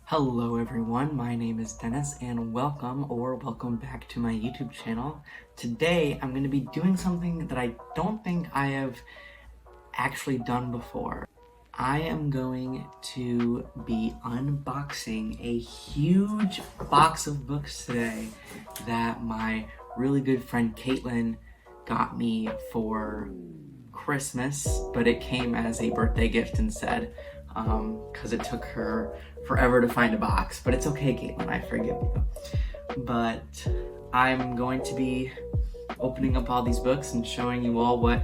Hello everyone, my name is Dennis and welcome back to my YouTube channel. Today I'm going to be doing something that I don't think I have actually done before. I am going to be unboxing a huge box of books today that my really good friend Caitlin got me for Christmas, but it came as a birthday gift instead. Because it took her forever to find a box, but it's okay, Caitlin, I forgive you. But I'm going to be opening up all these books and showing you all what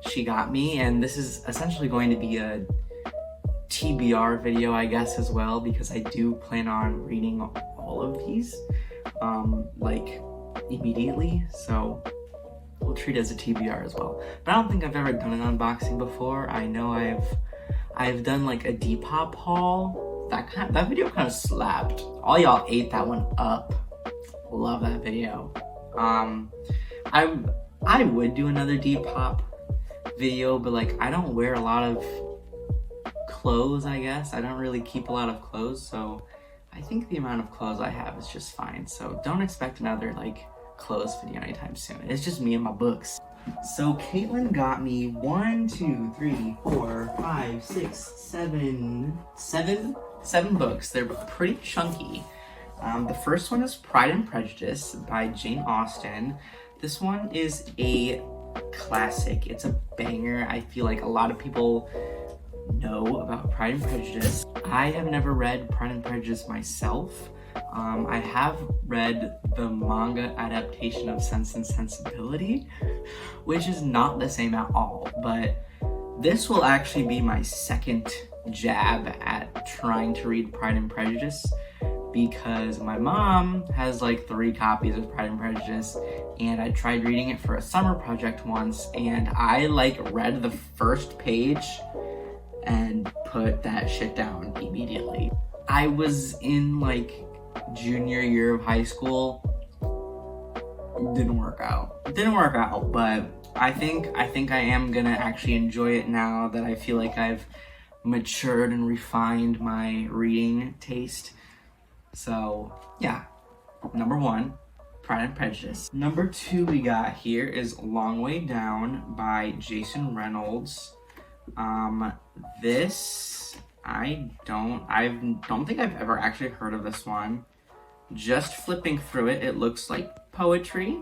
she got me, and this is essentially going to be a TBR video, I guess, as well, because I do plan on reading all of these, like, immediately, so we'll treat it as a TBR as well. But I don't think I've ever done an unboxing before. I know I've done like a Depop haul. That video kind of slapped. All y'all ate that one up. Love that video. I would do another Depop video, but like I don't wear a lot of clothes, I guess. I don't really keep a lot of clothes, so I think the amount of clothes I have is just fine. So don't expect another like clothes video anytime soon. It's just me and my books. So Caitlin got me 7 books. They're pretty chunky. The first one is Pride and Prejudice by Jane Austen. This one is a classic. It's a banger. I feel like a lot of people know about Pride and Prejudice. I have never read Pride and Prejudice myself. I have read the manga adaptation of Sense and Sensibility, which is not the same at all, but this will actually be my second jab at trying to read Pride and Prejudice, because my mom has like 3 copies of Pride and Prejudice, and I tried reading it for a summer project once, and I like read the first page and put that shit down immediately. I was in like junior year of high school. Didn't work out, but I think I am gonna actually enjoy it now that I feel like I've matured and refined my reading taste. So yeah, number 1, Pride and Prejudice. Number 2 we got here is Long Way Down by Jason Reynolds. This I don't think I've ever actually heard of this one. Just flipping through it, it looks like poetry,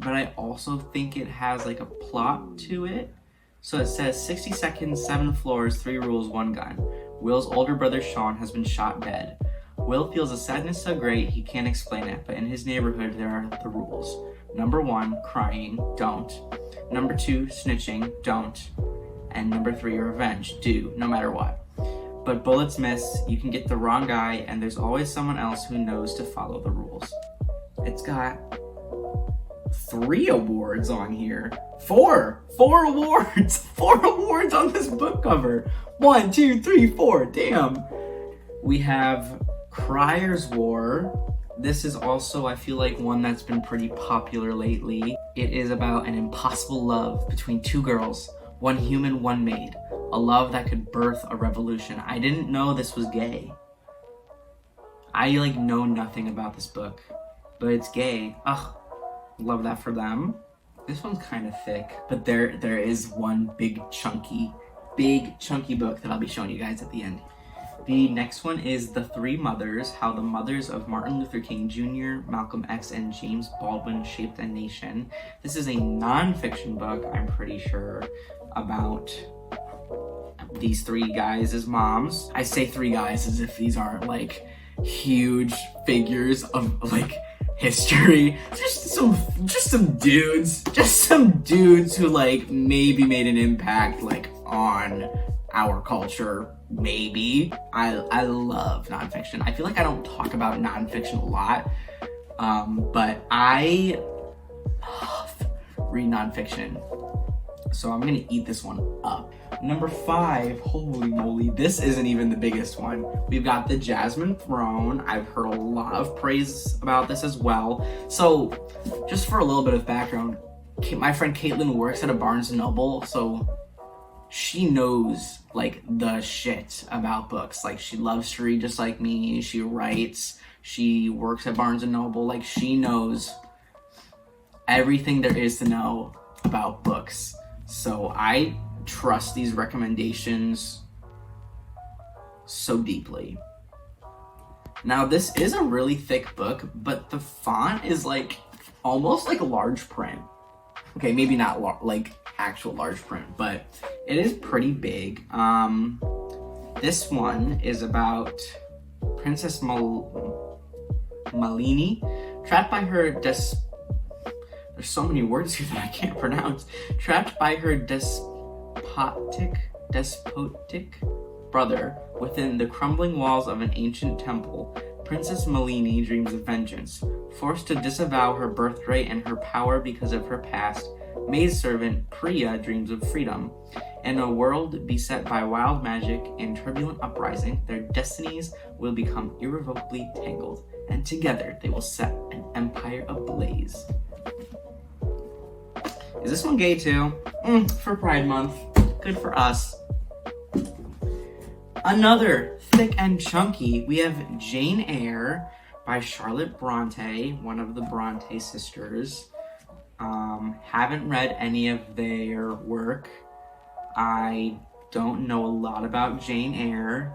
but I also think it has like a plot to it. So it says 60 seconds, 7 floors, 3 rules, 1 gun. Will's older brother Sean has been shot dead. Will feels a sadness so great he can't explain it, but in his neighborhood there are the rules. Number 1, crying, don't. Number 2, snitching, don't. And number 3, revenge, do, no matter what. But bullets miss, you can get the wrong guy, and there's always someone else who knows to follow the rules. It's got 3 awards on here. 4 awards! 4 awards on this book cover. 1, 2, 3, 4, damn. We have Crier's War. This is also, I feel like, one that's been pretty popular lately. It is about an impossible love between 2 girls. 1 human, 1 maid. A love that could birth a revolution. I didn't know this was gay. I like know nothing about this book, but it's gay. Ugh, love that for them. This one's kind of thick, but there is one big chunky book that I'll be showing you guys at the end. The next one is The Three Mothers, How the Mothers of Martin Luther King Jr., Malcolm X, and James Baldwin Shaped a Nation. This is a non-fiction book, I'm pretty sure, about these 3 guys as moms. I say 3 guys as if these aren't like huge figures of like history. Just some dudes who like maybe made an impact like on our culture, maybe. I love nonfiction. I feel like I don't talk about nonfiction a lot, but I love read nonfiction. So I'm gonna eat this one up. Number 5, holy moly, this isn't even the biggest one. We've got The Jasmine Throne. I've heard a lot of praise about this as well. So just for a little bit of background, my friend Caitlin works at a Barnes & Noble, so she knows like the shit about books. Like she loves to read just like me. She writes. She works at Barnes and Noble. Like she knows everything there is to know about books. So I trust these recommendations so deeply. Now this is a really thick book, but the font is like almost like a large print. Okay, maybe not like actual large print, but it is pretty big. This one is about Princess Malini, trapped by her there's so many words here that I can't pronounce. Trapped by her despotic brother within the crumbling walls of an ancient temple, Princess Malini dreams of vengeance. Forced to disavow her birthright and her power because of her past, maidservant Priya dreams of freedom. In a world beset by wild magic and turbulent uprising, their destinies will become irrevocably tangled, and together they will set an empire ablaze. Is this one gay too? For Pride Month. Good for us. Another thick and chunky, we have Jane Eyre by Charlotte Bronte, one of the Bronte sisters. Haven't read any of their work. I don't know a lot about Jane Eyre,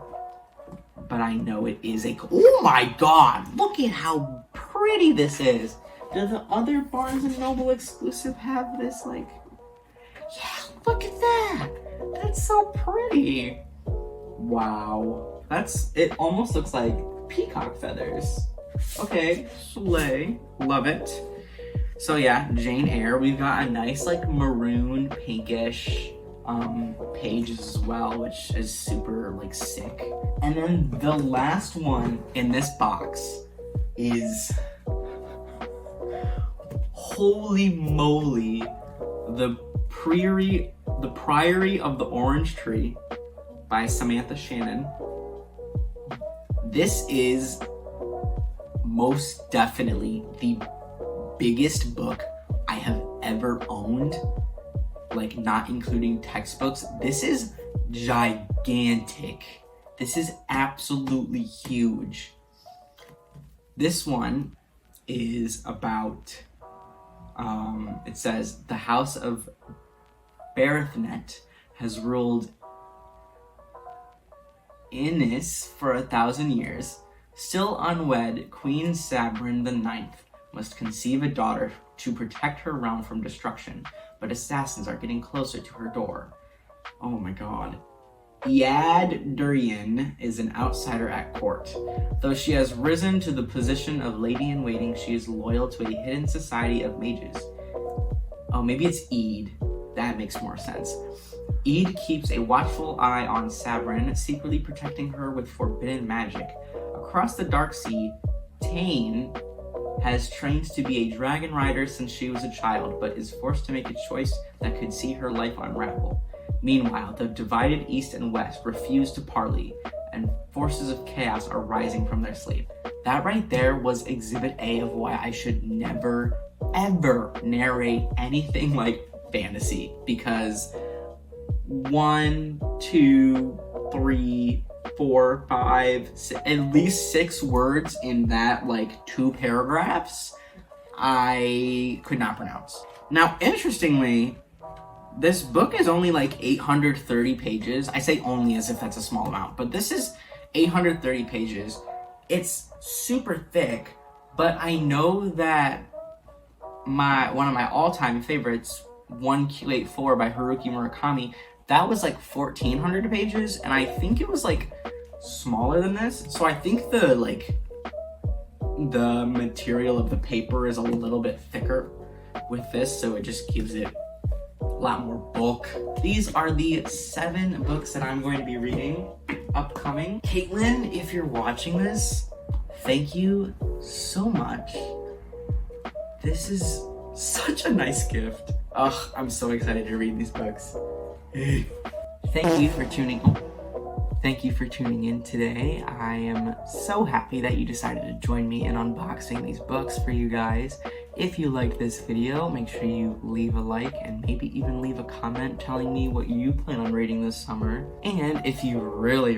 but I know it is oh my god, look at how pretty this is. Do the other Barnes & Noble exclusive have this, like, yeah, look at that. That's so pretty. Wow. It almost looks like peacock feathers. Okay, slay. Love it. So yeah, Jane Eyre. We've got a nice like maroon pinkish pages as well, which is super like sick. And then the last one in this box is, holy moly, the Priory of the Orange Tree by Samantha Shannon. This is most definitely the biggest book I have ever owned, like not including textbooks. This is gigantic. This is absolutely huge. This one is about, it says, the House of Berethnet has ruled Innis for 1,000 years. Still unwed, Queen Sabrin IX must conceive a daughter to protect her realm from destruction, but assassins are getting closer to her door. Oh my god. Iad Durian is an outsider at court. Though she has risen to the position of lady-in-waiting, she is loyal to a hidden society of mages. Oh, maybe it's Eid. That makes more sense. Eid keeps a watchful eye on Sabrin, secretly protecting her with forbidden magic. Across the Dark Sea, Tane has trained to be a dragon rider since she was a child, but is forced to make a choice that could see her life unravel. Meanwhile, the divided East and West refuse to parley, and forces of chaos are rising from their sleep. That right there was Exhibit A of why I should never, ever narrate anything like fantasy, because 1, 2, 3, 4, 5, at least 6 words in that like 2 paragraphs I could not pronounce. Now, interestingly, this book is only like 830 pages. I say only as if that's a small amount, but this is 830 pages. It's super thick, but I know that one of my all-time favorites, 1Q84 by Haruki Murakami, that was like 1,400 pages, and I think it was like smaller than this. So I think the material of the paper is a little bit thicker with this, so it just gives it a lot more bulk. These are the 7 books that I'm going to be reading upcoming. Katelyn, if you're watching this, thank you so much. This is such a nice gift. Ugh, I'm so excited to read these books. Thank you for tuning in today. I am so happy that you decided to join me in unboxing these books for you guys. If you like this video, make sure you leave a like and maybe even leave a comment telling me what you plan on rating this summer. And if you really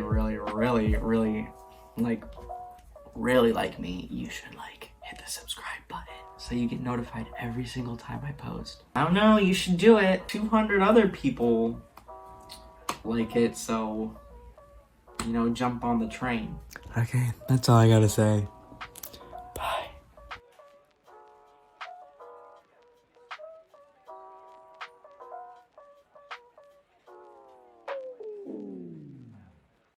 like me, you should hit the subscribe button so you get notified every single time I post. I don't know, you should do it. 200 other people like it, so, jump on the train. Okay, that's all I gotta say.